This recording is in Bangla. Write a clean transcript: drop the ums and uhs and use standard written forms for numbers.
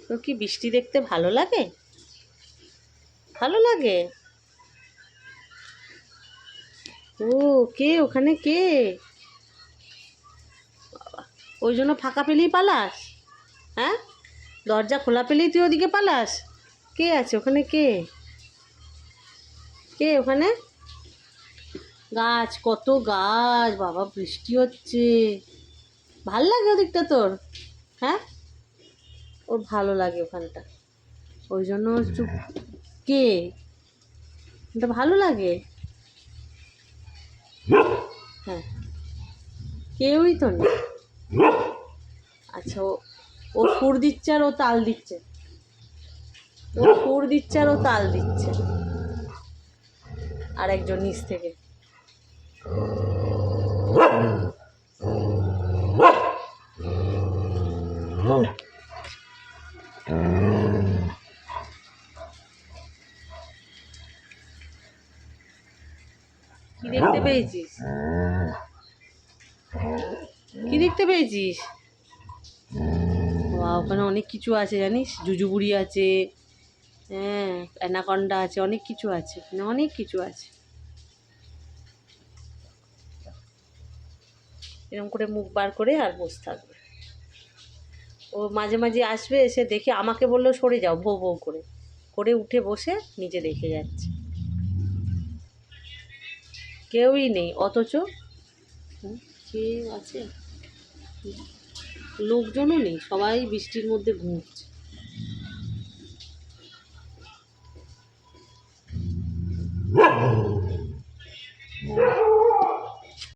তোর কি বৃষ্টি দেখতে ভালো লাগে? ভালো লাগে? ও, কে ওখানে? কে? ওই জন্য ফাঁকা পেলেই পালাস? হ্যাঁ, দরজা খোলা পেলেই তুই ওদিকে পালাস? কে আছে ওখানে? কে কে ওখানে? গাছ, কত গাছ বাবা! বৃষ্টি হচ্ছে, ভাল লাগে ওদিকটা তোর? হ্যাঁ, ওর ভালো লাগে ওখানটা, ওই জন্য চুপ। কে? এটা ভালো লাগে? হ্যাঁ, কেউই তো নেই। আচ্ছা, ও সুর দিচ্ছে আর ও তাল দিচ্ছে, ও সুর দিচ্ছে আর ও তাল দিচ্ছে, আর একজন নিচ থেকে। কি দেখতে পেয়েছিস? কি দেখতে পেয়েছিস? ওখানে অনেক কিছু আছে জানিস, জুজুবুড়ি আছে, হ্যাঁ, অ্যানাকন্ডা আছে, অনেক কিছু আছে, অনেক কিছু আছে। এরকম করে মুখ বার করে আর বসে থাকবে। ও মাঝে মাঝে আসবে, এসে দেখে আমাকে বললো সরে যাও, ভৌ ভৌ করে করে উঠে বসে নিজে দেখে যাচ্ছে। কেউই নেই অথচ কে আছে? লোকজনও নেই, সবাই বৃষ্টির মধ্যে ঘুমছে।